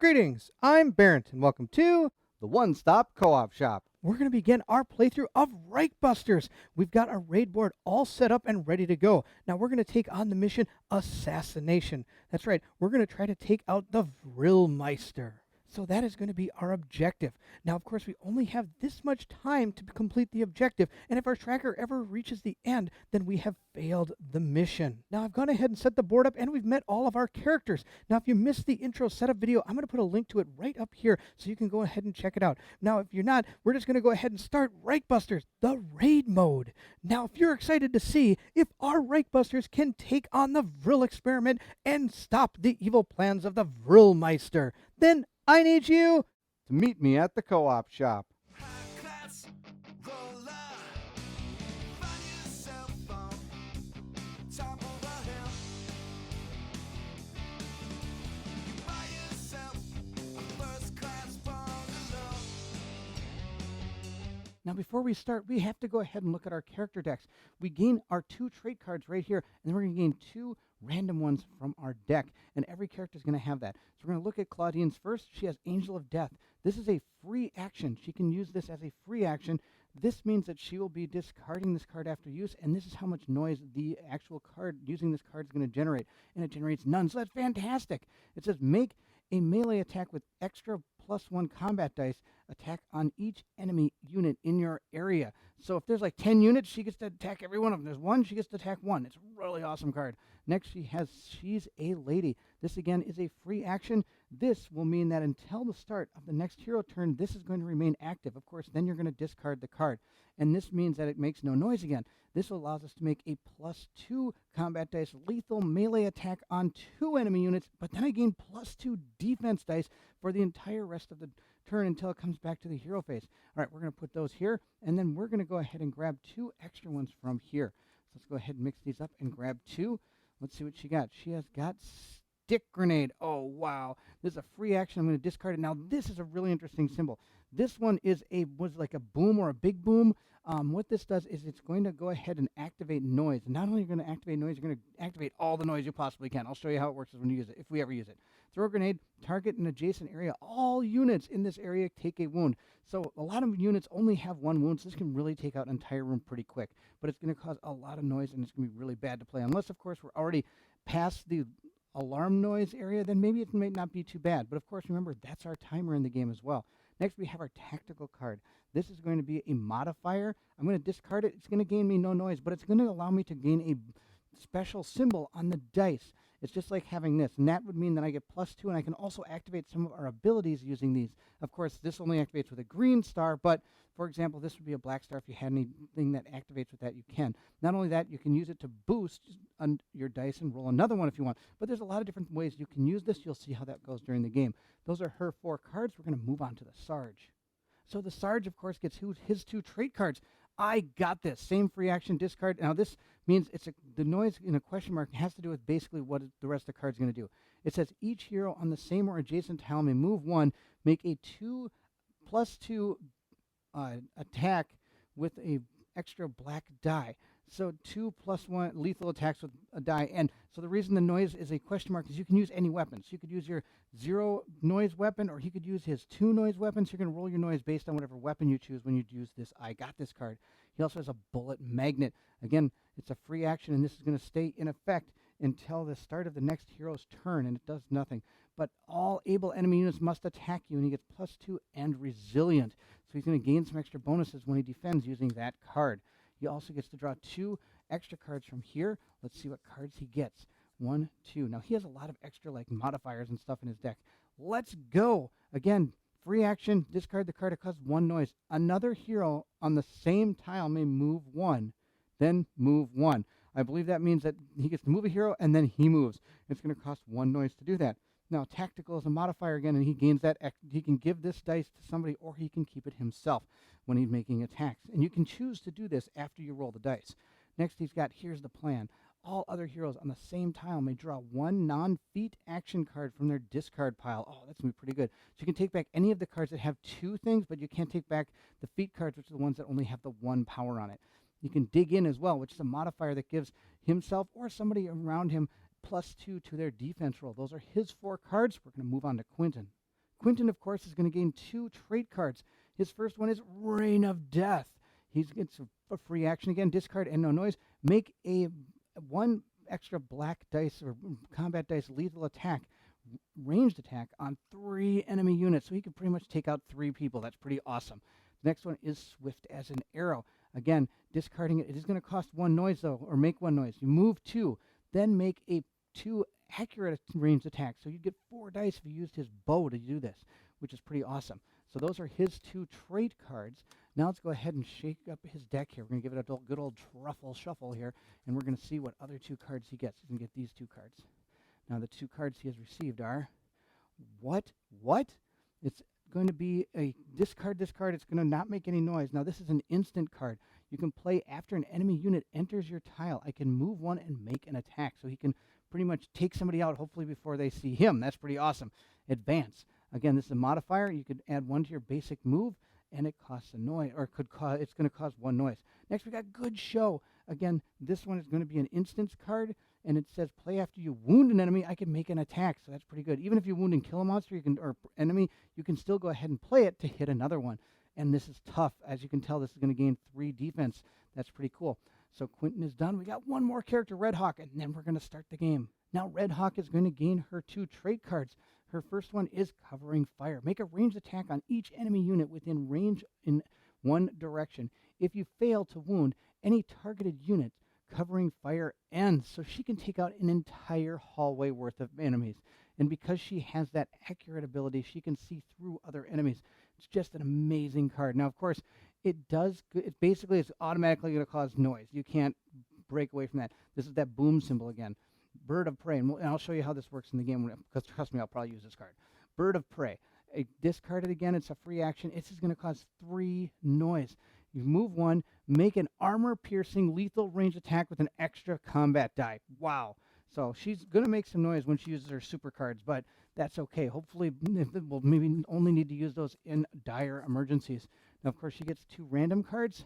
Greetings, I'm Bairnt, and welcome to The one-stop co-op shop. We're going to begin our playthrough of Reichbusters. We've got our raid board all set up and ready to go. Now we're going to take on the mission Assassination. That's right, we're going to try to take out the Vrillmeister. So that is going to be our objective. Now, of course, we only have this much time to complete the objective, and if our tracker ever reaches the end, then we have failed the mission. Now, I've gone ahead and set the board up, and we've met all of our characters. Now, if you missed the intro setup video, I'm going to put a link to it right up here so you can go ahead and check it out. Now, if you're not, we're just going to go ahead and start Reichbusters, the raid mode. Now, if you're excited to see if our Reichbusters can take on the Vril experiment and stop the evil plans of the Vrillmeister, then I need you To meet me at the co-op shop. Now, before we start, we have to go ahead and look at our character decks. We gain our 2 trait cards right here, and then we're going to gain 2 random ones from our deck, and every character is going to have that. So we're going to look at Claudine's first. She has Angel of Death. This is a free action. She can use this as a free action. This means that she will be discarding this card after use, and this is how much noise the actual card using this card is going to generate, and it generates none. So that's fantastic. It says make a melee attack with extra +1 combat dice attack on each enemy unit in your area. So if there's like 10 units, she gets to attack every one of them. There's 1, she gets to attack 1. It's a really awesome card. Next, She's a Lady. This again is a free action. This will mean that until the start of the next hero turn, this is going to remain active. Of course, then you're going to discard the card. And this means that it makes no noise again. This allows us to make a +2 combat dice lethal melee attack on 2 enemy units, but then I gain +2 defense dice for the entire rest of the turn until it comes back to the hero phase. All right, we're going to put those here, and then we're going to go ahead and grab 2 extra ones from here. So let's go ahead and mix these up and grab 2. Let's see what she got. She has got Stick Grenade. Oh, wow. This is a free action. I'm going to discard it. Now, this is a really interesting symbol. This one was like a boom or a big boom. What this does is it's going to go ahead and activate noise. And not only are you going to activate noise, you're going to activate all the noise you possibly can. I'll show you how it works when you use it, if we ever use it. Throw a grenade, target an adjacent area. All units in this area take a wound. So a lot of units only have 1 wound, so this can really take out an entire room pretty quick. But it's going to cause a lot of noise, and it's going to be really bad to play. Unless, of course, we're already past the alarm noise area, then maybe it may not be too bad. But, of course, remember, that's our timer in the game as well. Next, we have our tactical card. This is going to be a modifier. I'm going to discard it. It's going to gain me no noise, but it's going to allow me to gain a special symbol on the dice. It's just like having this, and that would mean that I get +2, and I can also activate some of our abilities using these. Of course, this only activates with a green star, but, for example, this would be a black star. If you had anything that activates with that, you can. Not only that, you can use it to boost your dice and roll another one if you want, but there's a lot of different ways you can use this. You'll see how that goes during the game. Those are her 4 cards. We're going to move on to the Sarge. So the Sarge, of course, gets his 2 trait cards. I got this. Same free action discard. Now, this means the noise in a question mark has to do with basically what the rest of the card's going to do. It says each hero on the same or adjacent tile may move 1, make a +2 attack with a extra black die. So 2 +1 lethal attacks with a die. And so the reason the noise is a question mark is you can use any weapon. So you could use your 0 noise weapon, or he could use his 2 noise weapons. So you're going to roll your noise based on whatever weapon you choose when you use this I got this card. He also has a bullet magnet. Again, it's a free action, and this is going to stay in effect until the start of the next hero's turn, and it does nothing. But all able enemy units must attack you, and he gets +2 and resilient. So he's going to gain some extra bonuses when he defends using that card. He also gets to draw 2 extra cards from here. Let's see what cards he gets. 1, 2. Now, he has a lot of extra like modifiers and stuff in his deck. Let's go. Again, free action, discard the card. It causes 1 noise. Another hero on the same tile may move 1, then move 1. I believe that means that he gets to move a hero, and then he moves. It's going to cost 1 noise to do that. Now, tactical is a modifier again, and he gains that. He can give this dice to somebody, or he can keep it himself when he's making attacks. And you can choose to do this after you roll the dice. Next, he's got, here's the plan. All other heroes on the same tile may draw 1 non-feat action card from their discard pile. Oh, that's going to be pretty good. So you can take back any of the cards that have 2 things, but you can't take back the feat cards, which are the ones that only have the 1 power on it. You can dig in as well, which is a modifier that gives himself or somebody around him +2 to their defense roll. Those are his 4 cards. We're going to move on to Quentin. Quentin, of course, is going to gain 2 trait cards. His first one is Reign of Death. He gets a free action again, discard and no noise. Make a 1 extra black dice or combat dice lethal attack, ranged attack on 3 enemy units. So he can pretty much take out 3 people. That's pretty awesome. The next one is Swift as an Arrow. Again, discarding it. It is going to cost 1 noise, though, or make 1 noise. You move 2, then make a 2 accurate ranged attack. So you get 4 dice if you used his bow to do this, which is pretty awesome. So those are his 2 trait cards. Now let's go ahead and shake up his deck here. We're going to give it a good old truffle shuffle here, and we're going to see what other 2 cards he gets. He's going to get these 2 cards. Now the 2 cards he has received are what? It's going to be a discard. It's going to not make any noise. Now this is an instant card. You can play after an enemy unit enters your tile. I can move 1 and make an attack. So he can pretty much take somebody out, hopefully before they see him. That's pretty awesome. Advance. Again, this is a modifier. You could add 1 to your basic move, and it costs a noise, or it's going to cost 1 noise. Next, we got Good Show. Again, this one is going to be an instance card, and it says play after you wound an enemy. I can make an attack, so that's pretty good. Even if you wound and kill a monster, or enemy, you can still go ahead and play it to hit another one. And this is tough. As you can tell, this is going to gain 3 defense. That's pretty cool. So Quentin is done. We got 1 more character, Red Hawk, and then we're going to start the game. Now Red Hawk is going to gain her 2 trait cards. Her first one is Covering Fire. Make a ranged attack on each enemy unit within range in 1 direction. If you fail to wound any targeted unit, Covering Fire ends. So she can take out an entire hallway worth of enemies. And because she has that accurate ability, she can see through other enemies. It's just an amazing card. Now, of course, it basically is automatically going to cause noise. You can't break away from that. This is that boom symbol again. Bird of Prey, and I'll show you how this works in the game, because trust me, I'll probably use this card. Bird of Prey. Discard it again. It's a free action. It's just going to cause 3 noise. You move 1, make an armor-piercing lethal range attack with an extra combat die. Wow. So she's going to make some noise when she uses her super cards, but that's okay. Hopefully, we'll maybe only need to use those in dire emergencies. Now, of course, she gets 2 random cards,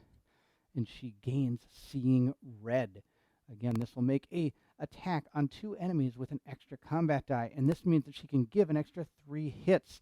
and she gains Seeing Red. Again, this will make a attack on 2 enemies with an extra combat die, and this means that she can give an extra 3 hits,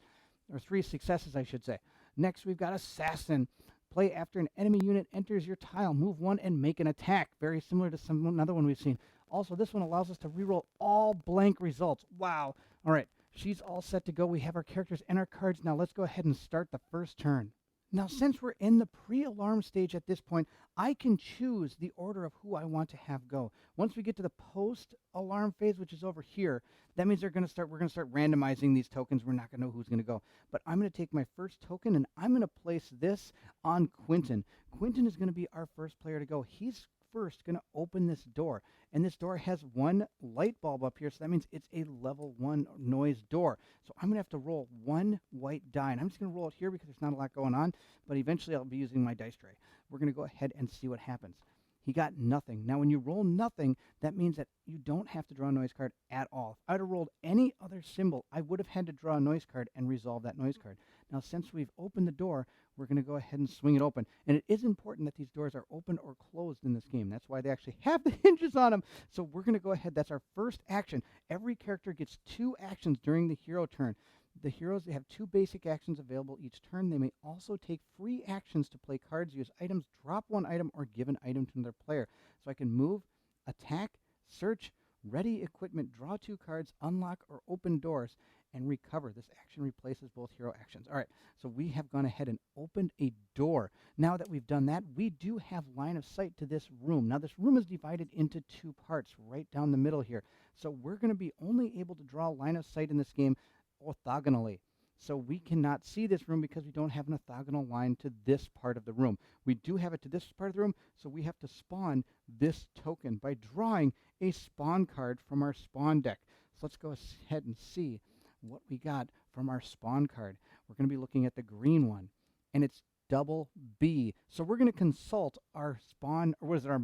or 3 successes, I should say. Next, we've got Assassin. Play after an enemy unit enters your tile. Move 1 and make an attack. Very similar to another one we've seen. Also, this one allows us to reroll all blank results. Wow. All right, she's all set to go. We have our characters and our cards. Now let's go ahead and start the first turn. Now, since we're in the pre-alarm stage at this point, I can choose the order of who I want to have go. Once we get to the post-alarm phase, which is over here, that means we're going to start randomizing these tokens. We're not going to know who's going to go. But I'm going to take my first token, and I'm going to place this on Quentin. Quentin is going to be our first player to go. He's first going to open this door, and this door has 1 light bulb up here, so that means it's a level 1 noise door. So I'm going to have to roll 1 white die, and I'm just going to roll it here because there's not a lot going on, but eventually I'll be using my dice tray. We're going to go ahead and see what happens. He got nothing. Now, when you roll nothing, that means that you don't have to draw a noise card at all. If I'd have rolled any other symbol, I would have had to draw a noise card and resolve that noise card. Now, since we've opened the door, we're going to go ahead and swing it open. And it is important that these doors are open or closed in this game. That's why they actually have the hinges on them. So we're going to go ahead. That's our first action. Every character gets 2 actions during the hero turn. The heroes, they have 2 basic actions available each turn. They may also take free actions to play cards, use items, drop 1 item, or give an item to another player. So I can move, attack, search, ready equipment, draw 2 cards, unlock or open doors, and recover. This action replaces both hero actions. All right, so we have gone ahead and opened a door. Now that we've done that, we do have line of sight to this room. Now, this room is divided into 2 parts right down the middle here. So we're going to be only able to draw line of sight in this game orthogonally. So we cannot see this room because we don't have an orthogonal line to this part of the room. We do have it to this part of the room, so we have to spawn this token by drawing a spawn card from our spawn deck. So let's go ahead and see what we got from our spawn card. We're going to be looking at the green one, and it's double B. So we're going to consult our spawn, or what is it, our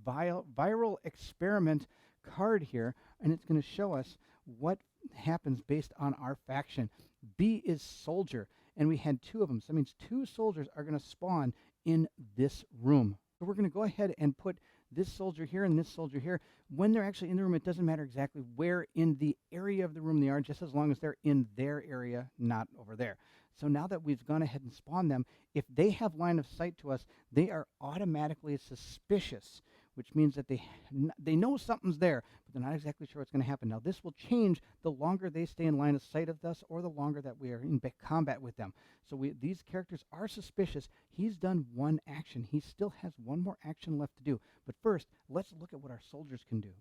viral experiment card here, and it's going to show us what happens based on our faction. B is soldier, and we had 2 of them, so that means 2 soldiers are going to spawn in this room. So we're going to go ahead and put this soldier here and this soldier here. When they're actually in the room, it doesn't matter exactly where in the area of the room they are, just as long as they're in their area, not over there. So now that we've gone ahead and spawned them, if they have line of sight to us, they are automatically suspicious, which means that they know something's there, but they're not exactly sure what's going to happen. Now, this will change the longer they stay in line of sight of us or the longer that we are in combat with them. So these characters are suspicious. He's done one action. He still has one more action left to do. But first, let's look at what our soldiers can do.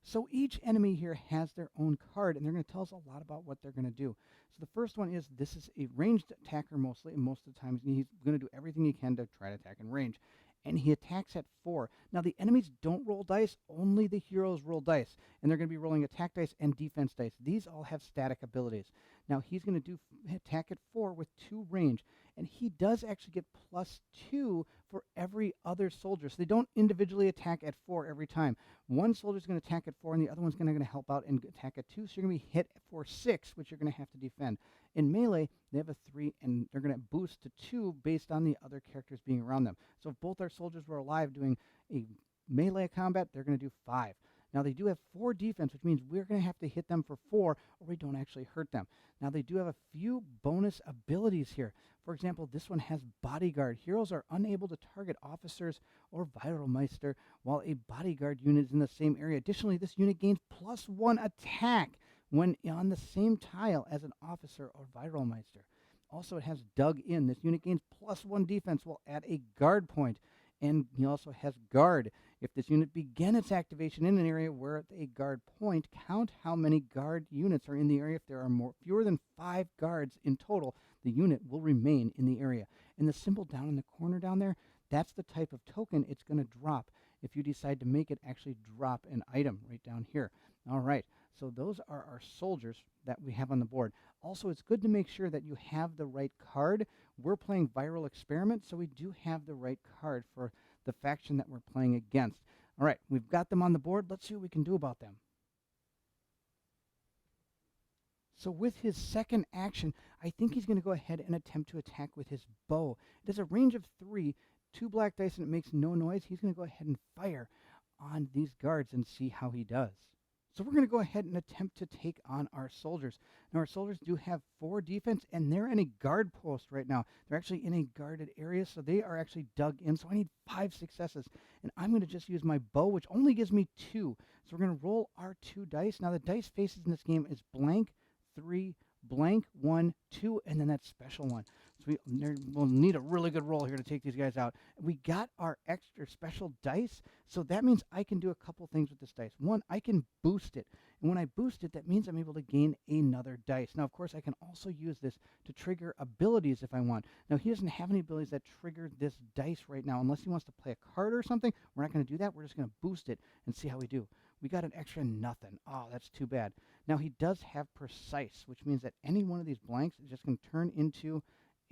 So each enemy here has their own card, and they're going to tell us a lot about what they're going to do. So the first one is, this is a ranged attacker mostly, and most of the time he's going to do everything he can to try to attack in range. And he attacks at 4. Now, the enemies don't roll dice. Only the heroes roll dice. And they're going to be rolling attack dice and defense dice. These all have static abilities. Now, he's going to do attack at 4 with 2 range. And he does actually get +2 for every other soldier. So they don't individually attack at 4 every time. One soldier's going to attack at 4, and the other one's going to help out and attack at 2. So you're going to be hit for 6, which you're going to have to defend. In melee, they have a 3, and they're going to boost to 2 based on the other characters being around them. So if both our soldiers were alive doing a melee combat, they're going to do 5. Now, they do have 4 defense, which means we're going to have to hit them for 4, or we don't actually hurt them. Now, they do have a few bonus abilities here. For example, this one has Bodyguard. Heroes are unable to target officers or Viralmeister while a Bodyguard unit is in the same area. Additionally, this unit gains +1 attack when on the same tile as an officer or Viralmeister. Also, it has Dug In. This unit gains +1 defense while at a guard point. And he also has Guard. If this unit began its activation in an area where at a guard point, count how many guard units are in the area. If there are fewer than 5 guards in total, the unit will remain in the area. And the symbol down in the corner down there, that's the type of token it's going to drop if you decide to make it actually drop an item right down here. All right, so those are our soldiers that we have on the board. Also, it's good to make sure that you have the right card. We're playing Viral Experiment, so we do have the right card for the faction that we're playing against. All right, we've got them on the board. Let's see what we can do about them. So with his second action, I think he's going to go ahead and attempt to attack with his bow. It has a range of 3, 2 black dice, and it makes no noise. He's going to go ahead and fire on these guards and see how he does. So we're going to go ahead and attempt to take on our soldiers. Now, our soldiers do have 4 defense, and they're in a guard post right now. They're actually in a guarded area, so they are actually dug in. So I need 5 successes, and I'm going to just use my bow, which only gives me 2. So we're going to roll our 2 dice. Now, the dice faces in this game is blank, 3, blank, 1, 2, and then that special one. So we'll need a really good roll here to take these guys out. We got our extra special dice, so that means I can do a couple things with this dice. One, I can boost it, and when I boost it, that means I'm able to gain another dice. Now, of course, I can also use this to trigger abilities if I want. Now, he doesn't have any abilities that trigger this dice right now. Unless he wants to play a card or something, we're not going to do that. We're just going to boost it and see how we do. We got an extra nothing. Oh, that's too bad. Now, he does have precise, which means that any one of these blanks is just going to turn into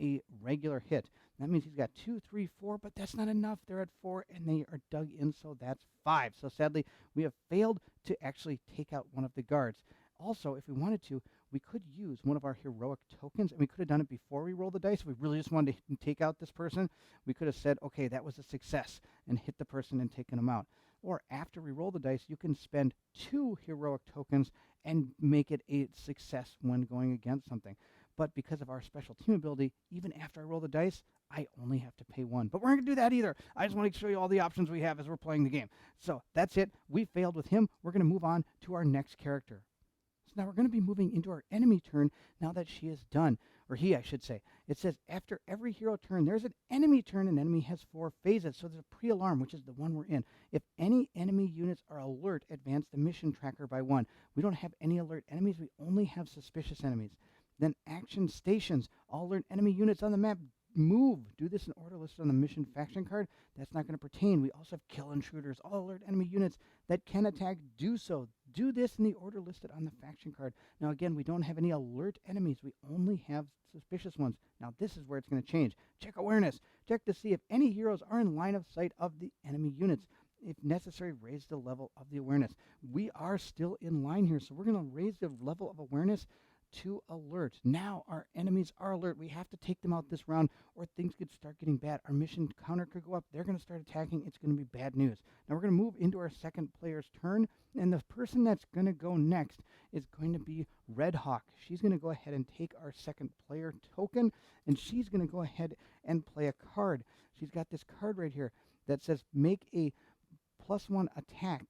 a regular hit. That means he's got 2, 3, 4, but that's not enough. They're at 4, and they are dug in, so that's 5. So sadly, we have failed to actually take out one of the guards. Also, if we wanted to, we could use one of our heroic tokens, and we could have done it before we roll the dice. If we really just wanted to take out this person, we could have said, okay, that was a success, and hit the person and taken them out. Or after we roll the dice, you can spend 2 heroic tokens and make it a success when going against something. But because of our special team ability, even after I roll the dice, I only have to pay 1. But we're not going to do that either. I just want to show you all the options we have as we're playing the game. So that's it. We failed with him. We're going to move on to our next character. So now we're going to be moving into our enemy turn now that she is done. Or he, I should say. It says, after every hero turn, there's an enemy turn. An enemy has 4 phases. So there's a pre-alarm, which is the one we're in. If any enemy units are alert, advance the mission tracker by 1. We don't have any alert enemies. We only have suspicious enemies. Then action stations. All alert enemy units on the map move. Do this in order listed on the mission faction card. That's not going to pertain. We also have kill intruders. All alert enemy units that can attack, do so. Do this in the order listed on the faction card. Now again, we don't have any alert enemies. We only have suspicious ones. Now this is where it's going to change. Check awareness. Check to see if any heroes are in line of sight of the enemy units. If necessary, raise the level of the awareness. We are still in line here, so we're going to raise the level of awareness 2 alert. Now our enemies are alert. We have to take them out this round or things could start getting bad. Our mission counter could go up. They're going to start attacking. It's going to be bad news. Now we're going to move into our second player's turn, and the person that's going to go next is going to be Red Hawk. She's going to go ahead and take our second player token, and she's going to go ahead and play a card. She's got this card right here that says make a +1 attack,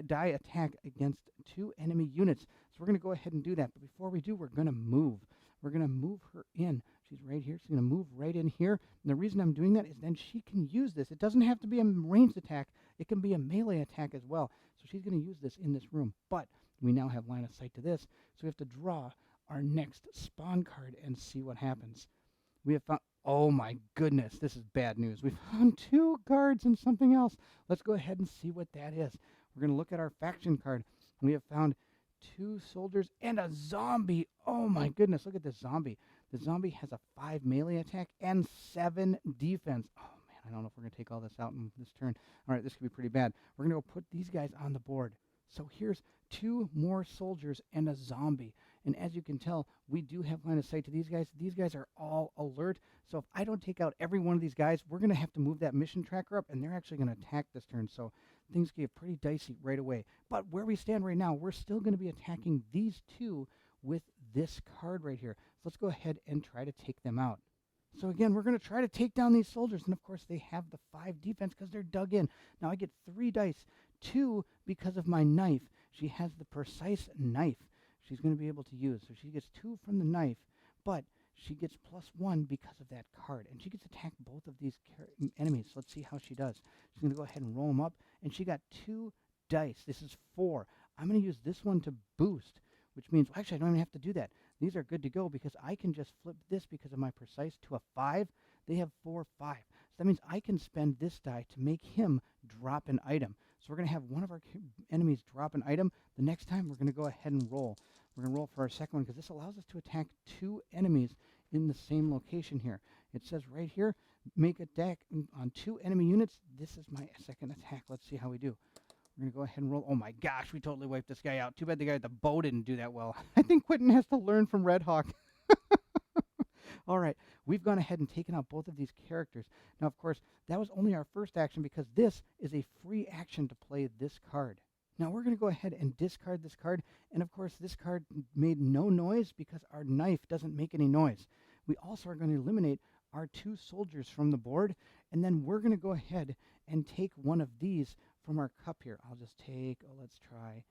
die attack against 2 enemy units. So we're going to go ahead and do that. But before we do, we're going to move. We're going to move her in. She's right here. She's going to move right in here. And the reason I'm doing that is then she can use this. It doesn't have to be a ranged attack. It can be a melee attack as well. So she's going to use this in this room. But we now have line of sight to this. So we have to draw our next spawn card and see what happens. We have found... Oh my goodness, this is bad news. We found 2 guards and something else. Let's go ahead and see what that is. We're going to look at our faction card. We have found 2 soldiers and a zombie. Oh my goodness, look at this zombie. The zombie has a 5 melee attack and 7 defense. Oh man, I don't know if we're going to take all this out in this turn. All right, this could be pretty bad. We're going to go put these guys on the board. So here's 2 more soldiers and a zombie. And as you can tell, we do have line of sight to these guys. These guys are all alert. So if I don't take out every one of these guys, we're going to have to move that mission tracker up, and they're actually going to attack this turn. So things get pretty dicey right away. But where we stand right now, we're still going to be attacking these 2 with this card right here. So let's go ahead and try to take them out. So again, we're going to try to take down these soldiers. And of course, they have the 5 defense because they're dug in. Now I get 3 dice, 2 because of my knife. She has the precise knife she's going to be able to use. So she gets 2 from the knife, but she gets +1 because of that card. And she gets to attack both of these enemies. So let's see how she does. She's going to go ahead and roll them up. And she got 2 dice. This is 4. I'm going to use this one to boost, which means, well, actually, I don't even have to do that. These are good to go because I can just flip this because of my precise to a 5. They have 4, 5. So that means I can spend this die to make him drop an item. So we're going to have one of our enemies drop an item. The next time, we're going to go ahead and roll. We're going to roll for our second one because this allows us to attack 2 enemies in the same location here. It says right here, make a deck on 2 enemy units. This is my second attack. Let's see how we do. We're going to go ahead and roll. Oh my gosh, we totally wiped this guy out. Too bad the guy at the bow didn't do that well. I think Quentin has to learn from Red Hawk. All right, we've gone ahead and taken out both of these characters. Now, of course, that was only our first action because this is a free action to play this card. Now, we're going to go ahead and discard this card. And, of course, this card made no noise because our knife doesn't make any noise. We also are going to eliminate our 2 soldiers from the board. And then we're going to go ahead and take one of these from our cup here. I'll just take, let's try.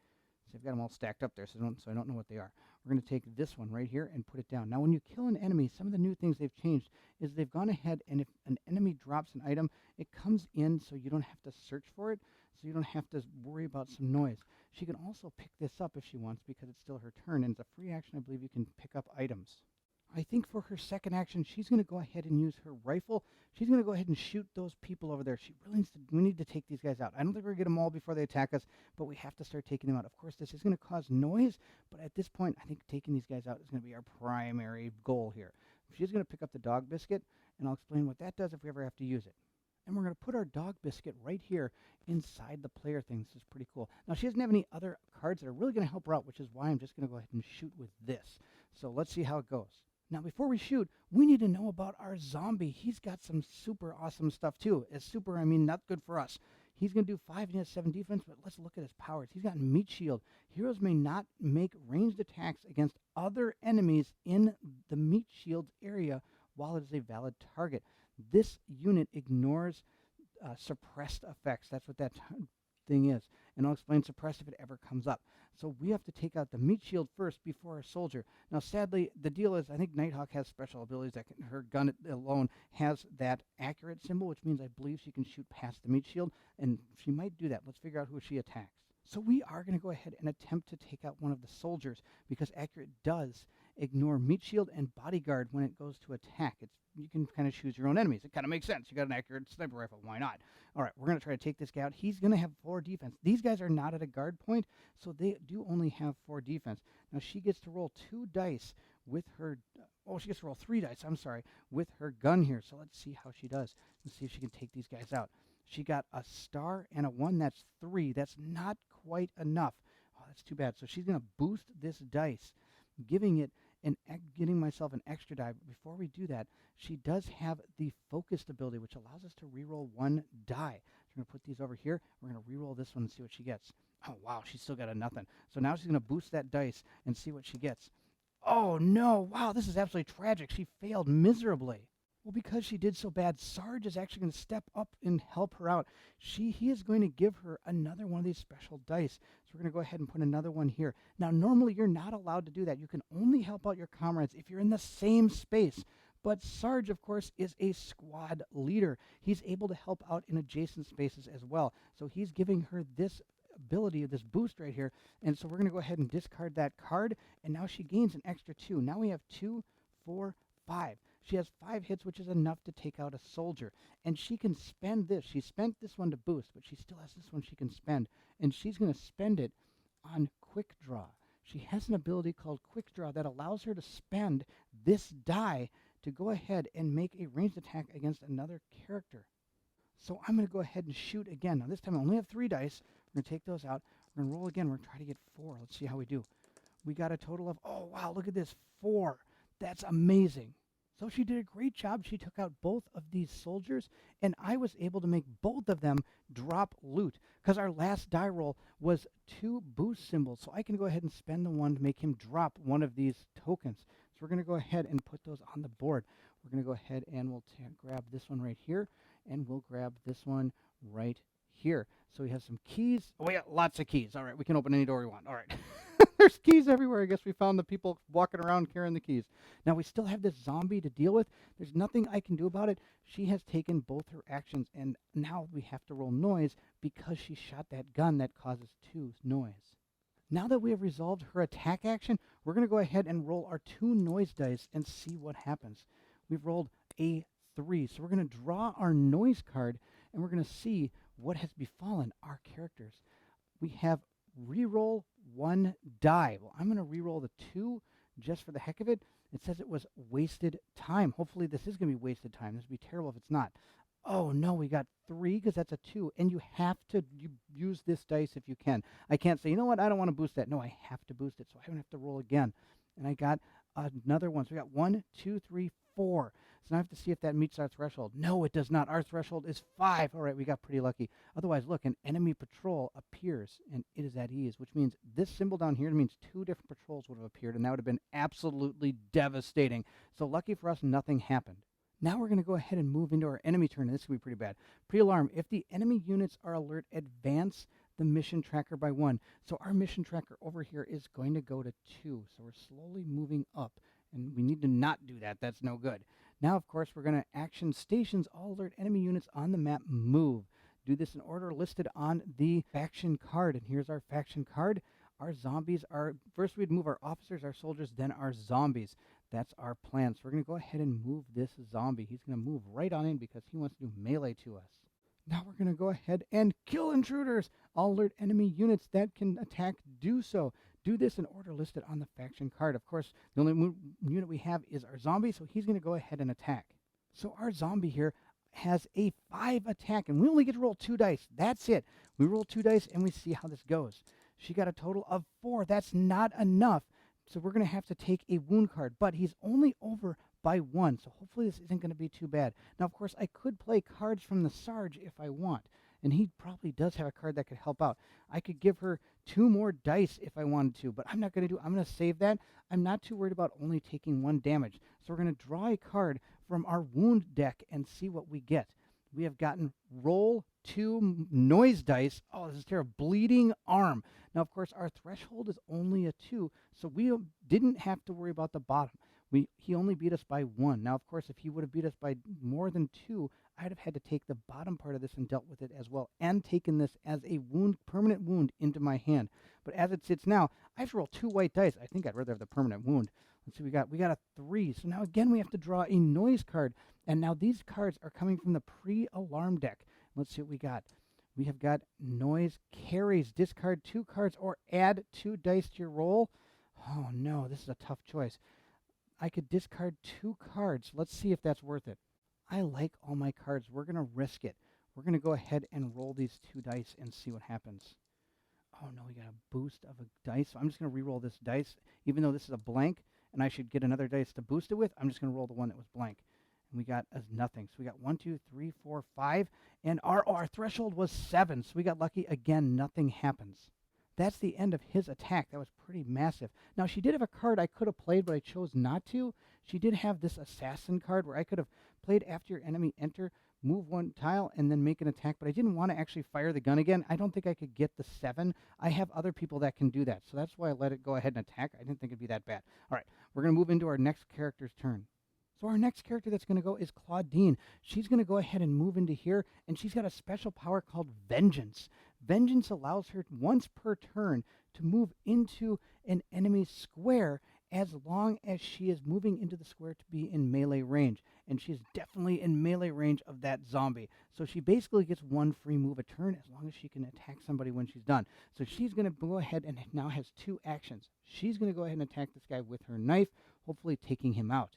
So I've got them all stacked up there, so I don't know what they are. We're going to take this one right here and put it down. Now, when you kill an enemy, some of the new things they've changed is they've gone ahead, and if an enemy drops an item, it comes in so you don't have to search for it, so you don't have to worry about some noise. She can also pick this up if she wants because it's still her turn, and it's a free action. I believe you can pick up items. I think for her second action, she's going to go ahead and use her rifle. She's going to go ahead and shoot those people over there. She really needs to, we need to take these guys out. I don't think we're going to get them all before they attack us, but we have to start taking them out. Of course, this is going to cause noise, but at this point, I think taking these guys out is going to be our primary goal here. She's going to pick up the dog biscuit, and I'll explain what that does if we ever have to use it. And we're going to put our dog biscuit right here inside the player thing. This is pretty cool. Now, she doesn't have any other cards that are really going to help her out, which is why I'm just going to go ahead and shoot with this. So let's see how it goes. Now, before we shoot, we need to know about our zombie. He's got some super awesome stuff, too. As super, I mean, not good for us. He's going to do 5 and he has 7 defense, but let's look at his powers. He's got meat shield. Heroes may not make ranged attacks against other enemies in the meat shield's area while it is a valid target. This unit ignores suppressed effects. That's what that thing is. And I'll explain suppressed if it ever comes up. So we have to take out the meat shield first before our soldier. Now, sadly, the deal is I think Nighthawk has special abilities that her gun alone has that accurate symbol, which means I believe she can shoot past the meat shield, and she might do that. Let's figure out who she attacks. So we are going to go ahead and attempt to take out one of the soldiers because accurate does ignore meat shield and bodyguard when it goes to attack. You can kind of choose your own enemies. It kind of makes sense. You got an accurate sniper rifle. Why not? All right, we're going to try to take this guy out. He's going to have 4 defense. These guys are not at a guard point, so they do only have 4 defense. Now, she gets to roll 2 dice with her... she gets to roll 3 dice, I'm sorry, with her gun here. So let's see how she does. Let's see if she can take these guys out. She got a star and a 1. That's 3. That's not quite enough. Oh, that's too bad. So she's going to boost this dice giving it getting myself an extra die. But before we do that, she does have the focused ability, which allows us to reroll one die. So we're going to put these over here. We're going to reroll this one and see what she gets. Oh, wow, she's still got a nothing. So now she's going to boost that dice and see what she gets. Oh, no. Wow, this is absolutely tragic. She failed miserably. Well, because she did so bad, Sarge is actually going to step up and help her out. He is going to give her another one of these special dice. So we're going to go ahead and put another one here. Now, normally you're not allowed to do that. You can only help out your comrades if you're in the same space. But Sarge, of course, is a squad leader. He's able to help out in adjacent spaces as well. So he's giving her this ability, this boost right here. And so we're going to go ahead and discard that card. And now she gains an extra 2. Now we have 2, 4, 5. She has 5 hits, which is enough to take out a soldier. And she can spend this. She spent this one to boost, but she still has this one she can spend. And she's going to spend it on Quick Draw. She has an ability called Quick Draw that allows her to spend this die to go ahead and make a ranged attack against another character. So I'm going to go ahead and shoot again. Now this time I only have 3 dice. We're going to take those out. We're going to roll again. We're going to try to get 4. Let's see how we do. We got a total of, oh wow, look at this, 4. That's amazing. So she did a great job. She took out both of these soldiers, and I was able to make both of them drop loot because our last die roll was 2 boost symbols. So I can go ahead and spend the one to make him drop one of these tokens. So we're going to go ahead and put those on the board. We're going to go ahead and we'll grab this one right here, and we'll grab this one right here. So we have some keys. Oh, we got lots of keys. All right, we can open any door we want. All right. There's keys everywhere. I guess we found the people walking around carrying the keys. Now we still have this zombie to deal with. There's nothing I can do about it. She has taken both her actions, and now we have to roll noise because she shot that gun that causes 2 noise. Now that we have resolved her attack action, we're going to go ahead and roll our 2 noise dice and see what happens. We've rolled a 3, so we're going to draw our noise card, and we're going to see what has befallen our characters. We have reroll 1 die. Well, I'm going to reroll the 2 just for the heck of it. It says it was wasted time. Hopefully this is going to be wasted time. This would be terrible if it's not. Oh no, we got 3 because that's a 2. And you have to use this dice if you can. I can't say, you know what, I don't want to boost that. No, I have to boost it, so I don't have to roll again. And I got another one. So we got 1, 2, 3, 4. So now I have to see if that meets our threshold. No, it does not. Our threshold is 5. All right, we got pretty lucky. Otherwise, look, an enemy patrol appears, and it is at ease, which means this symbol down here means 2 different patrols would have appeared, and that would have been absolutely devastating. So lucky for us, nothing happened. Now we're going to go ahead and move into our enemy turn, and this could be pretty bad. Pre-alarm. If the enemy units are alert, advance the mission tracker by 1. So our mission tracker over here is going to go to 2. So we're slowly moving up, and we need to not do that. That's no good. Now, of course, we're going to action stations. All alert enemy units on the map move. Do this in order listed on the faction card. And here's our faction card. Our zombies are, first we'd move our officers, our soldiers, then our zombies. That's our plan. So we're going to go ahead and move this zombie. He's going to move right on in because he wants to do melee to us. Now we're going to go ahead and kill intruders. All alert enemy units that can attack, do so. Do this in order listed on the faction card. Of course, the only unit we have is our zombie, so he's going to go ahead and attack. So our zombie here has a 5 attack, and we only get to roll 2 dice. That's it. We roll 2 dice, and we see how this goes. She got a total of 4. That's not enough, so we're going to have to take a wound card, but he's only over by 1, so hopefully this isn't going to be too bad. Now, of course, I could play cards from the Sarge if I want. And he probably does have a card that could help out. I could give her 2 more dice if I wanted to, but I'm not going to do. I'm going to save that. I'm not too worried about only taking 1 damage. So we're going to draw a card from our wound deck and see what we get. We have gotten roll 2 noise dice. Oh, this is terrible. Bleeding arm. Now, of course, our threshold is only a 2, so we didn't have to worry about the bottom. He only beat us by 1. Now, of course, if he would have beat us by more than 2, I'd have had to take the bottom part of this and dealt with it as well, and taken this as a wound, permanent wound, into my hand. But as it sits now, I have to roll 2 white dice. I think I'd rather have the permanent wound. Let's see, we got a 3. So now again, we have to draw a noise card, and now these cards are coming from the pre-alarm deck. Let's see what we got. We have got noise carries. Discard 2 cards or add 2 dice to your roll. Oh no, this is a tough choice. I could discard 2 cards. Let's see if that's worth it. I like all my cards. We're going to risk it. We're going to go ahead and roll these 2 dice and see what happens. Oh no, we got a boost of a dice. So I'm just going to re-roll this dice, even though this is a blank, and I should get another dice to boost it with. I'm just going to roll the one that was blank. And we got nothing. So we got 1, 2, 3, 4, 5, and our threshold was 7. So we got lucky again. Nothing happens. That's the end of his attack. That was pretty massive. Now, she did have a card I could have played, but I chose not to. She did have this assassin card where I could have played after your enemy enter, move one tile, and then make an attack, but I didn't want to actually fire the gun again. I don't think I could get the 7. I have other people that can do that, so that's why I let it go ahead and attack. I didn't think it'd be that bad. All right, we're going to move into our next character's turn. So our next character that's going to go is Claudine. She's going to go ahead and move into here, and she's got a special power called Vengeance. Vengeance allows her once per turn to move into an enemy's square as long as she is moving into the square to be in melee range. And she's definitely in melee range of that zombie. So she basically gets one free move a turn as long as she can attack somebody when she's done. So she's going to go ahead and now has 2 actions. She's going to go ahead and attack this guy with her knife, hopefully taking him out.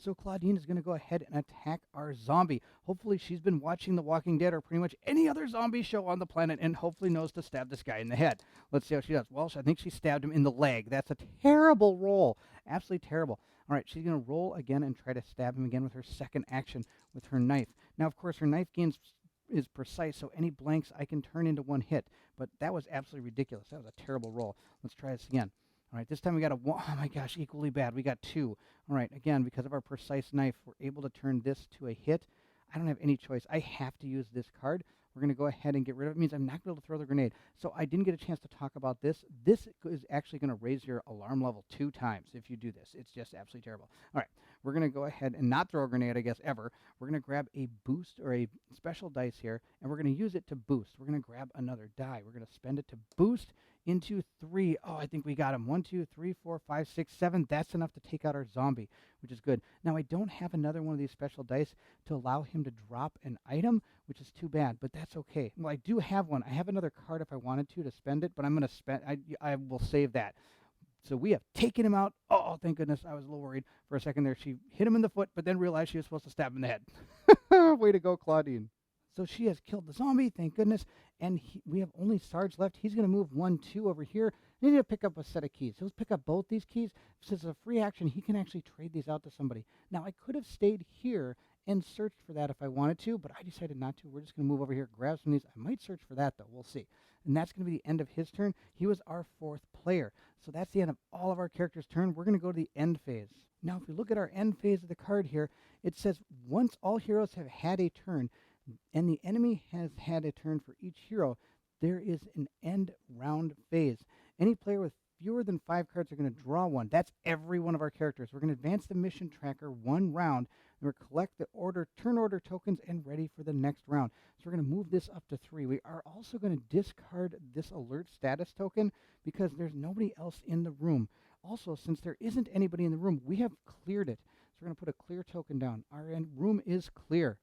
So Claudine is going to go ahead and attack our zombie. Hopefully she's been watching The Walking Dead or pretty much any other zombie show on the planet and hopefully knows to stab this guy in the head. Let's see how she does. Well, I think she stabbed him in the leg. That's a terrible roll. Absolutely terrible. All right, she's going to roll again and try to stab him again with her second action with her knife. Now, of course, her knife is precise, so any blanks I can turn into one hit. But that was absolutely ridiculous. That was a terrible roll. Let's try this again. All right, this time we got oh my gosh, equally bad. We got 2. All right, again, because of our precise knife, we're able to turn this to a hit. I don't have any choice. I have to use this card. We're going to go ahead and get rid of it. It means I'm not going to be able to throw the grenade. So I didn't get a chance to talk about this. This is actually going to raise your alarm level 2 times if you do this. It's just absolutely terrible. All right, we're going to go ahead and not throw a grenade, I guess, ever. We're going to grab a boost or a special dice here, and we're going to use it to boost. We're going to grab another die. We're going to spend it to boost into 3. Oh, I think we got him. 1, 2, 3, 4, 5, 6, 7. That's enough to take out our zombie, which is good. Now, I don't have another one of these special dice to allow him to drop an item, which is too bad, but that's okay. Well, I do have one. I have another card if I wanted to spend it, but I'm going to spend. I will save that. So we have taken him out. Oh, thank goodness. I was a little worried for a second there. She hit him in the foot, but then realized she was supposed to stab him in the head. Way to go, Claudine. So she has killed the zombie, thank goodness, and we have only Sarge left. He's going to move 1, 2 over here. We need to pick up a set of keys. He'll pick up both these keys. Since it's a free action, he can actually trade these out to somebody. Now, I could have stayed here and searched for that if I wanted to, but I decided not to. We're just going to move over here, grab some of these. I might search for that, though. We'll see. And that's going to be the end of his turn. He was our 4th player. So that's the end of all of our characters' turn. We're going to go to the end phase. Now, if we look at our end phase of the card here, it says once all heroes have had a turn, and the enemy has had a turn for each hero, there is an end round phase. Any player with fewer than 5 cards are going to draw 1. That's every one of our characters. We're going to advance the mission tracker 1 round, and we're collect the turn order tokens and ready for the next round. So we're going to move this up to 3. We are also going to discard this alert status token because there's nobody else in the room. Also, since there isn't anybody in the room, we have cleared it. So we're going to put a clear token down. Our room is clear.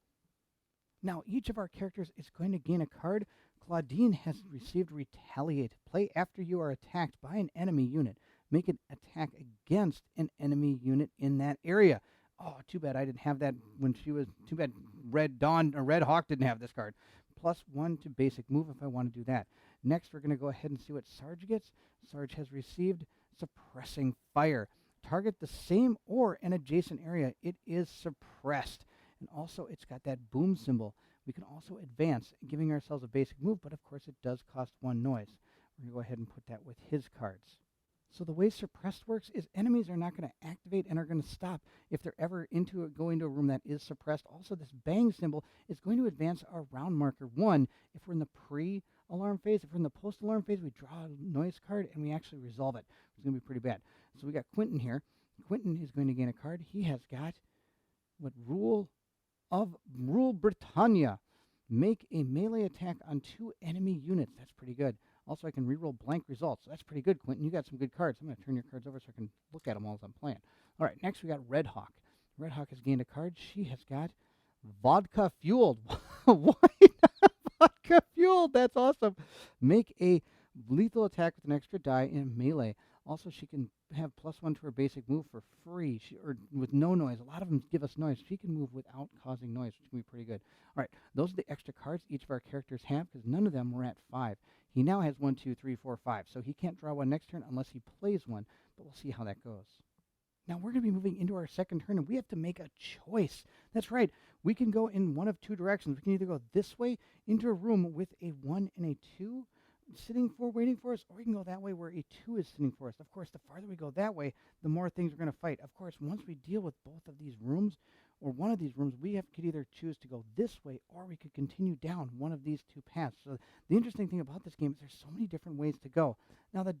Now, each of our characters is going to gain a card. Claudine has received Retaliate. Play after you are attacked by an enemy unit. Make an attack against an enemy unit in that area. Oh, too bad I didn't have that when she was... Too bad Red Hawk didn't have this card. +1 to basic move if I want to do that. Next, we're going to go ahead and see what Sarge gets. Sarge has received Suppressing Fire. Target the same or an adjacent area. It is suppressed. And also, it's got that boom symbol. We can also advance, giving ourselves a basic move, but of course it does cost 1 noise. We're going to go ahead and put that with his cards. So the way suppressed works is enemies are not going to activate and are going to stop if they're ever go into a room that is suppressed. Also, this bang symbol is going to advance our round marker 1 if we're in the pre-alarm phase. If we're in the post-alarm phase, we draw a noise card and we actually resolve it. It's going to be pretty bad. So we got Quentin here. Quentin is going to gain a card. He has got Rule Britannia. Make a melee attack on 2 enemy units. That's pretty good. Also, I can reroll blank results. So that's pretty good, Quentin. You got some good cards. I'm going to turn your cards over so I can look at them while as I'm playing. All right, next we got Red Hawk. Red Hawk has gained a card. She has got Vodka Fueled. Why not Vodka Fueled? That's awesome. Make a lethal attack with an extra die in melee. Also, she can have +1 to her basic move for free, or with no noise. A lot of them give us noise. She can move without causing noise, which can be pretty good. All right, those are the extra cards each of our characters have, because none of them were at 5. He now has 1, 2, 3, 4, 5. So he can't draw one next turn unless he plays one, but we'll see how that goes. Now we're going to be moving into our second turn, and we have to make a choice. That's right. We can go in one of two directions. We can either go this way into a room with a 1 and a 2 waiting for us, or we can go that way where a 2 is sitting for us. Of course, the farther we go that way, the more things we're going to fight. Of course, once we deal with both of these rooms, or one of these rooms, could either choose to go this way, or we could continue down one of these two paths. So the interesting thing about this game is there's so many different ways to go. Now, the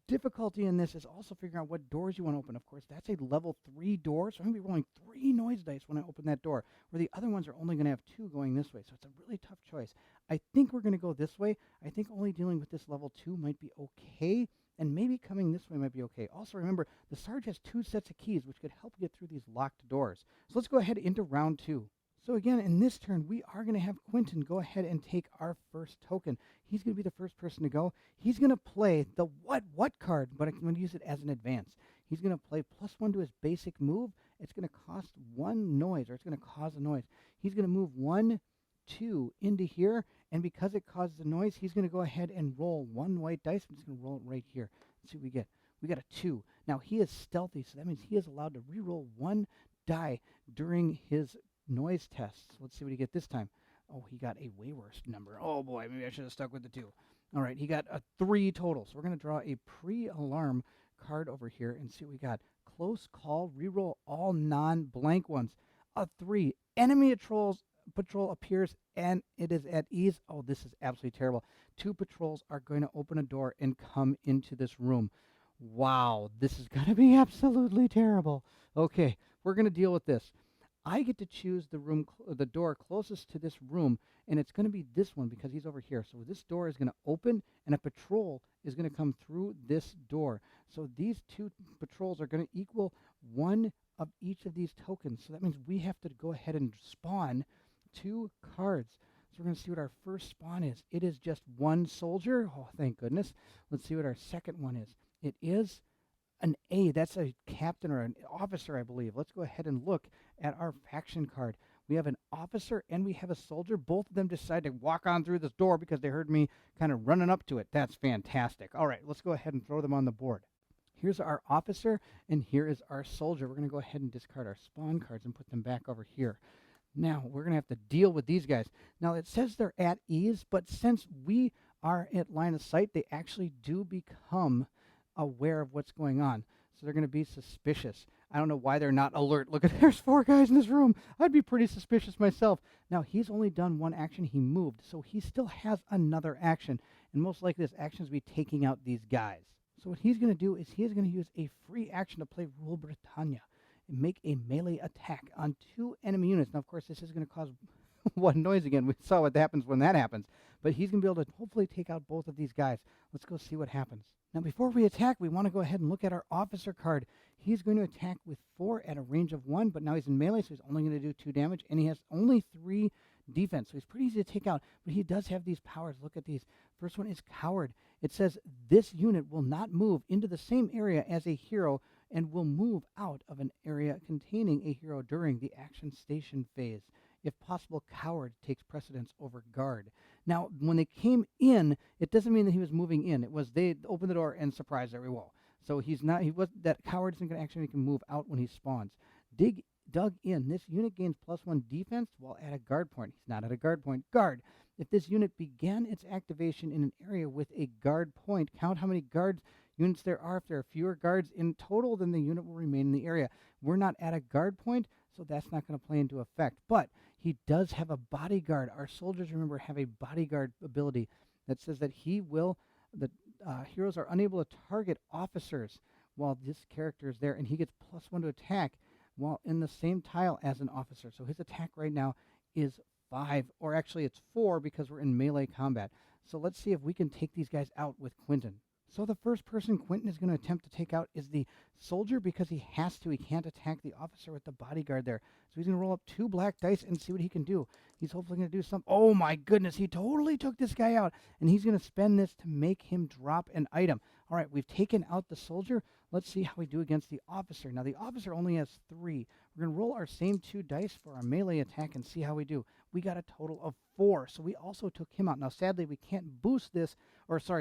difficulty in this is also figuring out what doors you want to open. Of course, that's a level 3 door, so I'm going to be rolling 3 noise dice when I open that door, where the other ones are only going to have 2 going this way. So it's a really tough choice. I think we're going to go this way. I think only dealing with this level 2 might be okay, and maybe coming this way might be okay. Also, remember, the Sarge has 2 sets of keys, which could help get through these locked doors. So let's go ahead into round 2. So again, in this turn, we are going to have Quentin go ahead and take our first token. He's going to be the first person to go. He's going to play the what card, but I'm going to use it as an advance. He's going to play +1 to his basic move. It's going to cost 1 noise, or it's going to cause a noise. He's going to move 1, 2 into here, and because it causes a noise, he's going to go ahead and roll 1 white dice. I'm just going to roll it right here. Let's see what we get. We got a 2. Now, he is stealthy, so that means he is allowed to re-roll 1 die during his noise tests. Let's see what he get this time. Oh, he got a way worse number. Oh boy, maybe I should have stuck with the 2. All right, he got a 3 total. So we're going to draw a pre-alarm card over here and see what we got. Close call, reroll all non-blank ones. A 3. Enemy patrol appears and it is at ease. Oh, this is absolutely terrible. 2 patrols are going to open a door and come into this room. Wow, this is going to be absolutely terrible. Okay, we're going to deal with this. I get to choose the door closest to this room, and it's going to be this one because he's over here. So this door is going to open, and a patrol is going to come through this door. So these 2 patrols are going to equal 1 of each of these tokens. So that means we have to go ahead and spawn 2 cards. So we're going to see what our first spawn is. It is just 1 soldier. Oh, thank goodness. Let's see what our second one is. It is an A. That's a captain or an officer, I believe. Let's go ahead and look at our faction card. We have an officer and we have a soldier. Both of them decide to walk on through this door because they heard me kind of running up to it. That's fantastic. All right, let's go ahead and throw them on the board. Here's our officer and here is our soldier. We're going to go ahead and discard our spawn cards and put them back over here. Now, we're going to have to deal with these guys. Now, it says they're at ease, but since we are at line of sight, they actually do become aware of what's going on. So they're going to be suspicious. I don't know why they're not alert. Look at, there's 4 guys in this room. I'd be pretty suspicious myself. Now, he's only done 1 action. He moved, so he still has another action. And most likely this action is be taking out these guys. So what he's going to do is he is going to use a free action to play Rule Britannia and make a melee attack on 2 enemy units. Now, of course, this is going to cause 1 noise again. We saw what happens when that happens. But he's going to be able to hopefully take out both of these guys. Let's go see what happens. Now, before we attack, we want to go ahead and look at our officer card. He's going to attack with 4 at a range of 1, but now he's in melee, so he's only going to do 2 damage, and he has only 3 defense, so he's pretty easy to take out, but he does have these powers. Look at these. First one is Coward. It says this unit will not move into the same area as a hero and will move out of an area containing a hero during the action station phase. If possible, Coward takes precedence over Guard. Now, when they came in, it doesn't mean that he was moving in. It was they opened the door and surprised every wall. So that Coward isn't going to actually make him move out when he spawns. Dug in. This unit gains +1 defense while at a guard point. He's not at a guard point. Guard. If this unit began its activation in an area with a guard point, count how many guard units there are. If there are fewer guards in total, then the unit will remain in the area. We're not at a guard point, so that's not going to play into effect. But he does have a bodyguard. Our soldiers, remember, have a bodyguard ability that says that heroes are unable to target officers while this character is there, and he gets +1 to attack while in the same tile as an officer. So his attack right now is 5, or actually it's 4 because we're in melee combat. So let's see if we can take these guys out with Quentin. So the first person Quentin is going to attempt to take out is the soldier because he has to. He can't attack the officer with the bodyguard there. So he's going to roll up 2 black dice and see what he can do. He's hopefully going to do something. Oh my goodness, he totally took this guy out. And he's going to spend this to make him drop an item. All right, we've taken out the soldier. Let's see how we do against the officer. Now, the officer only has 3. We're going to roll our same 2 dice for our melee attack and see how we do. We got a total of 4, so we also took him out. Now, sadly, we can't boost this,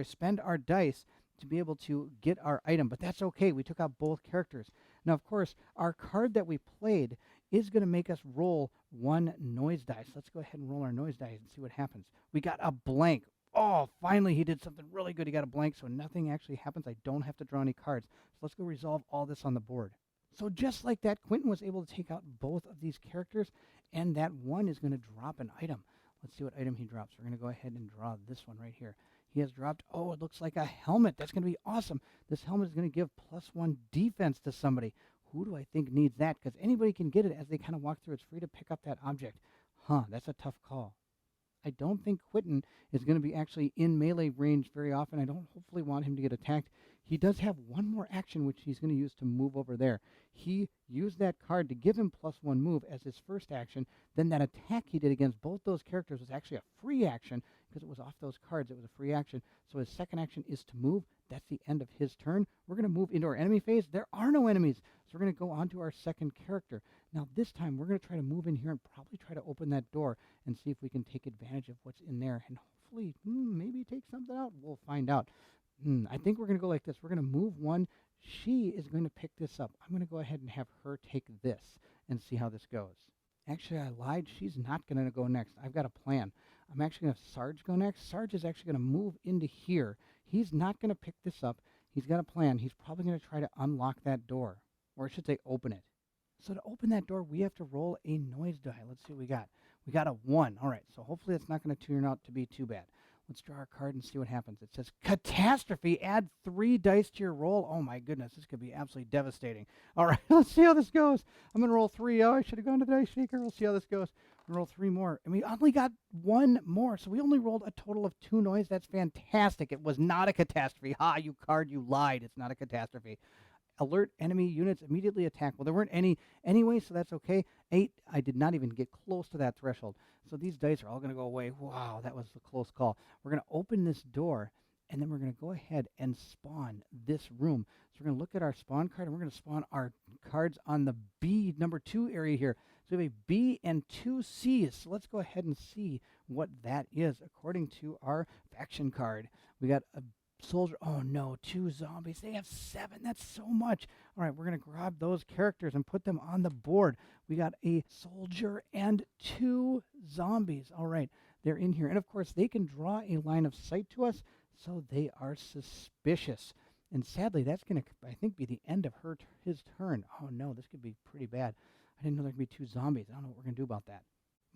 spend our dice to be able to get our item, but that's okay. We took out both characters. Now, of course, our card that we played is going to make us roll 1 noise dice. Let's go ahead and roll our noise dice and see what happens. We got a blank. Oh, finally he did something really good. He got a blank, so nothing actually happens. I don't have to draw any cards. So let's go resolve all this on the board. So just like that, Quentin was able to take out both of these characters, and that one is going to drop an item. Let's see what item he drops. We're going to go ahead and draw this one right here. He has dropped, it looks like a helmet. That's going to be awesome. This helmet is going to give +1 defense to somebody. Who do I think needs that? Because anybody can get it as they kind of walk through. It's free to pick up that object. That's a tough call. I don't think Quentin is going to be actually in melee range very often. I don't hopefully want him to get attacked. He does have one more action, which he's going to use to move over there. He used that card to give him +1 move as his first action. Then that attack he did against both those characters was actually a free action because it was off those cards. It was a free action. So his second action is to move. That's the end of his turn. We're going to move into our enemy phase. There are no enemies. So we're going to go on to our second character. Now this time we're going to try to move in here and probably try to open that door and see if we can take advantage of what's in there and hopefully maybe take something out. We'll find out. I think we're going to go like this. We're going to move 1. She is going to pick this up. I'm going to go ahead and have her take this and see how this goes. Actually, I lied. She's not going to go next. I've got a plan. I'm actually going to have Sarge go next. Sarge is actually going to move into here. He's not going to pick this up. He's got a plan. He's probably going to try to unlock that door, or I should say open it. So to open that door, we have to roll a noise die. Let's see what we got. We got a 1. All right, so hopefully it's not going to turn out to be too bad. Let's draw our card and see what happens. It says catastrophe. Add 3 dice to your roll. Oh my goodness, this could be absolutely devastating. All right, let's see how this goes. I'm going to roll 3. Oh, I should have gone to the dice shaker. We'll see how this goes. We'll roll 3 more. And we only got 1 more, so we only rolled a total of 2 noise. That's fantastic. It was not a catastrophe. Ha, you card, you lied. It's not a catastrophe. Alert enemy units immediately attack. Well, there weren't any anyway, so that's okay. 8, I did not even get close to that threshold. So these dice are all going to go away. Wow, that was a close call. We're going to open this door, and then we're going to go ahead and spawn this room. So we're going to look at our spawn card, and we're going to spawn our cards on the B number 2 area here. So we have a B and 2 C's. So let's go ahead and see what that is according to our faction card. We got a soldier. Oh no, 2 zombies. They have 7. That's so much. All right, we're going to grab those characters and put them on the board. We got a soldier and 2 zombies. All right, they're in here. And of course, they can draw a line of sight to us, so they are suspicious. And sadly, that's going to, I think, be the end of his turn. Oh no, this could be pretty bad. I didn't know there could be 2 zombies. I don't know what we're going to do about that.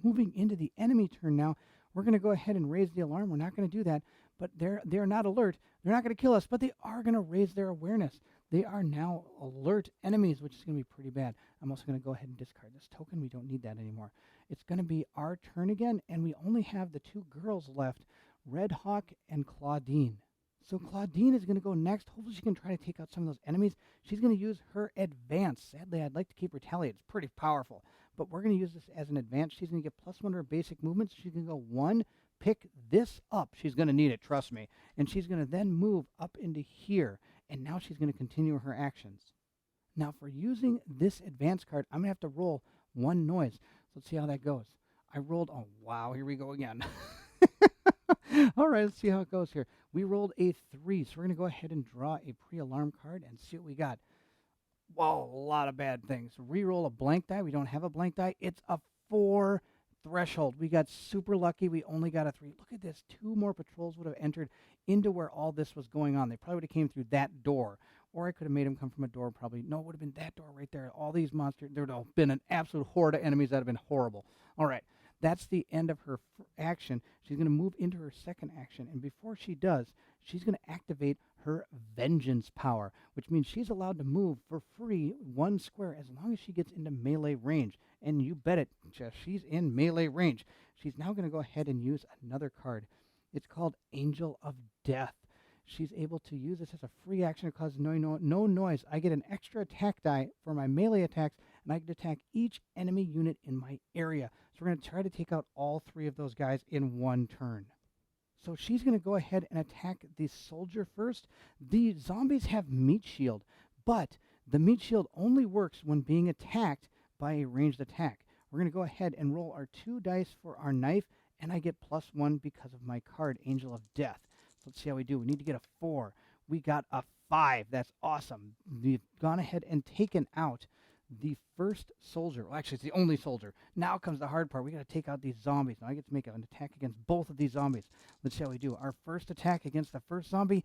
Moving into the enemy turn now, we're going to go ahead and raise the alarm. We're not going to do that, but they're not alert. They're not going to kill us, but they are going to raise their awareness. They are now alert enemies, which is going to be pretty bad. I'm also going to go ahead and discard this token. We don't need that anymore. It's going to be our turn again, and we only have the 2 girls left, Red Hawk and Claudine. So Claudine is going to go next. Hopefully she can try to take out some of those enemies. She's going to use her advance. Sadly, I'd like to keep retaliate. It's pretty powerful. But we're going to use this as an advance. She's going to get +1 to her basic movements. She's going to go 1, pick this up. She's going to need it, trust me. And she's going to then move up into here. And now she's going to continue her actions. Now for using this advance card, I'm going to have to roll 1 noise. So let's see how that goes. I rolled, oh wow, here we go again. All right, let's see how it goes here. We rolled a 3, so we're going to go ahead and draw a pre-alarm card and see what we got. Whoa, a lot of bad things. Reroll a blank die. We don't have a blank die. It's a 4 threshold. We got super lucky. We only got a 3. Look at this. 2 more patrols would have entered into where all this was going on. They probably would have came through that door. Or I could have made them come from a door probably. No, it would have been that door right there. All these monsters. There would have been an absolute horde of enemies that would have been horrible. All right. That's the end of her action. She's going to move into her second action. And before she does, she's going to activate her vengeance power, which means she's allowed to move for free 1 square as long as she gets into melee range. And you bet it, she's in melee range. She's now going to go ahead and use another card. It's called Angel of Death. She's able to use this as a free action. It causes no noise. I get an extra attack die for my melee attacks, and I can attack each enemy unit in my area. So we're going to try to take out all 3 of those guys in 1 turn. So she's going to go ahead and attack the soldier first. The zombies have meat shield, but the meat shield only works when being attacked by a ranged attack. We're going to go ahead and roll our 2 dice for our knife, and I get +1 because of my card, Angel of Death. So let's see how we do. We need to get a 4. We got a 5. That's awesome. We've gone ahead and taken out the first soldier. Well, actually, it's the only soldier. Now comes the hard part. We got to take out these zombies. Now I get to make an attack against both of these zombies. Let's see how we do. Our first attack against the first zombie.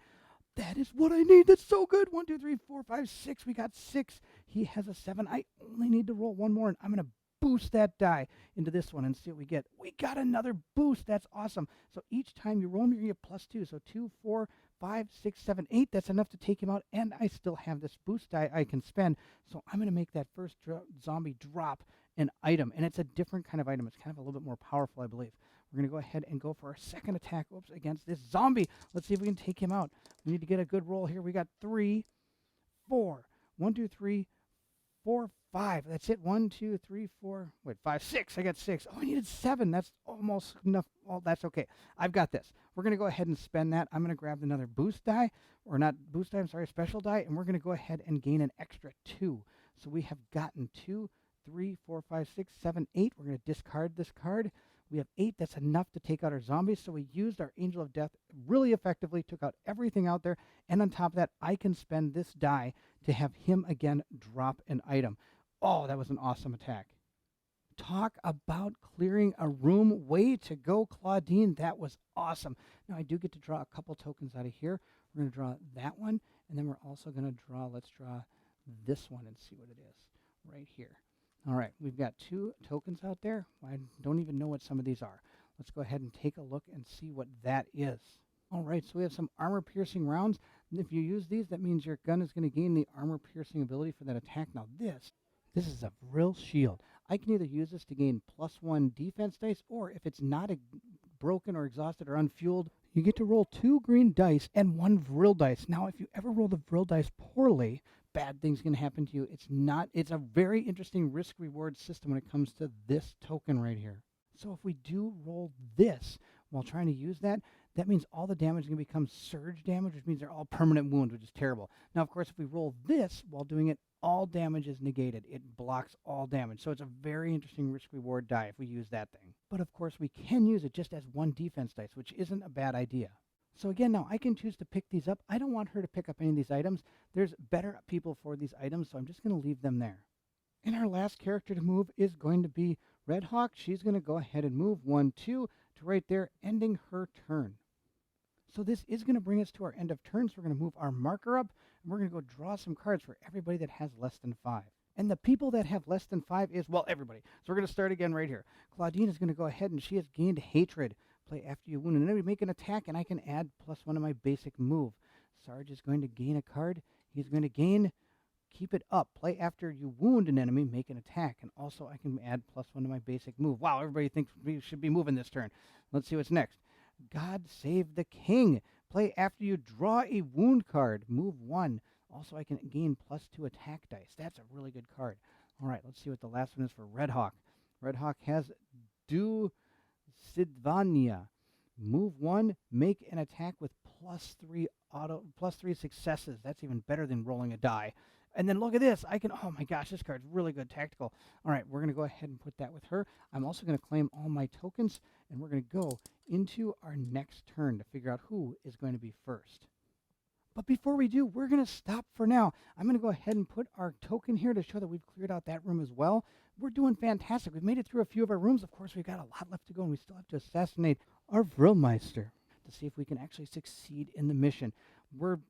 That is what I need. That's so good. 1, 2, 3, 4, 5, 6. We got 6. He has a 7. I only need to roll 1 more, and I'm going to boost that die into this one and see what we get. We got another boost. That's awesome. So each time you roll him, you get +2. So 2, 4, 5, 6, 7, 8. That's enough to take him out, and I still have this boost die I can spend. So I'm going to make that first zombie drop an item, and it's a different kind of item. It's kind of a little bit more powerful, I believe. We're going to go ahead and go for our second attack, against this zombie. Let's see if we can take him out. We need to get a good roll here. We got 3, 4. 1, 2, 3, 4, 5. That's it. 1, 2, 3, 4. Wait, 5, 6. I got 6. Oh, I needed 7. That's almost enough. Oh, that's okay. I've got this. We're going to go ahead and spend that. I'm going to grab another boost die, or not boost die, I'm sorry, special die, and we're going to go ahead and gain an extra 2. So we have gotten 2, 3, 4, 5, 6, 7, 8. We're going to discard this card. We have 8. That's enough to take out our zombies. So we used our Angel of Death really effectively, took out everything out there. And on top of that, I can spend this die to have him again drop an item. Oh, that was an awesome attack. Talk about clearing a room. Way to go, Claudine. That was awesome. Now, I do get to draw a couple tokens out of here. We're going to draw that one. And then we're also going to draw, let's draw this one and see what it is right here. All right, we've got 2 tokens out there. I don't even know what some of these are. Let's go ahead and take a look and see what that is. All right, so we have some armor-piercing rounds. If you use these, that means your gun is going to gain the armor-piercing ability for that attack. Now this is a real shield. I can either use this to gain +1 defense dice, or if it's not broken or exhausted or unfueled, you get to roll 2 green dice and 1 vril dice. Now, if you ever roll the vril dice poorly, bad things can happen to you. It's a very interesting risk-reward system when it comes to this token right here. So if we do roll this while trying to use that, that means all the damage is going to become surge damage, which means they're all permanent wounds, which is terrible. Now, of course, if we roll this while doing it, all damage is negated. It blocks all damage. So it's a very interesting risk-reward die if we use that thing. But of course, we can use it just as 1 defense dice, which isn't a bad idea. So again, now I can choose to pick these up. I don't want her to pick up any of these items. There's better people for these items, so I'm just going to leave them there. And our last character to move is going to be Red Hawk. She's going to go ahead and move 1, 2 to right there, ending her turn. So this is going to bring us to our end of turn. So we're going to move our marker up, and we're going to go draw some cards for everybody that has less than 5. And the people that have less than 5 is, well, everybody. So we're going to start again right here. Claudine is going to go ahead, and she has gained hatred. Play after you wound, and then we make an attack, and I can add +1 to my basic move. Sarge is going to gain a card. He's going to gain, keep it up. Play after you wound an enemy, make an attack, and also I can add +1 to my basic move. Wow, everybody thinks we should be moving this turn. Let's see what's next. God Save the King. Play after you draw a wound card. Move 1. Also, I can gain +2 attack dice. That's a really good card. All right, let's see what the last one is for Red Hawk. Red Hawk has Sidvania. Move 1, make an attack with +3 successes. That's even better than rolling a die. And then look at this. Oh my gosh, this card's really good tactical. All right, we're going to go ahead and put that with her. I'm also going to claim all my tokens, and we're going to go into our next turn to figure out who is going to be first. But before we do, we're going to stop for now. I'm going to go ahead and put our token here to show that we've cleared out that room as well. We're doing fantastic. We've made it through a few of our rooms. Of course, we've got a lot left to go, and we still have to assassinate our Vrilmeister to see if we can actually succeed in the mission.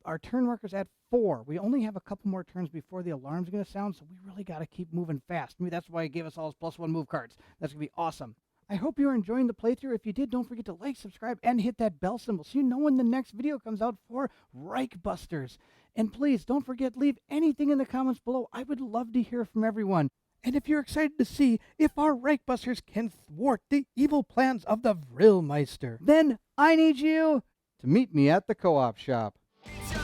Our turn marker's at 4. We only have a couple more turns before the alarm's going to sound, so we really got to keep moving fast. Maybe that's why he gave us all his +1 move cards. That's going to be awesome. I hope you're enjoying the playthrough. If you did, don't forget to like, subscribe, and hit that bell symbol so you know when the next video comes out for Reichbusters. And please, don't forget, leave anything in the comments below. I would love to hear from everyone. And if you're excited to see if our Reichbusters can thwart the evil plans of the Vrilmeister, then I need you To meet me at the co-op shop. It's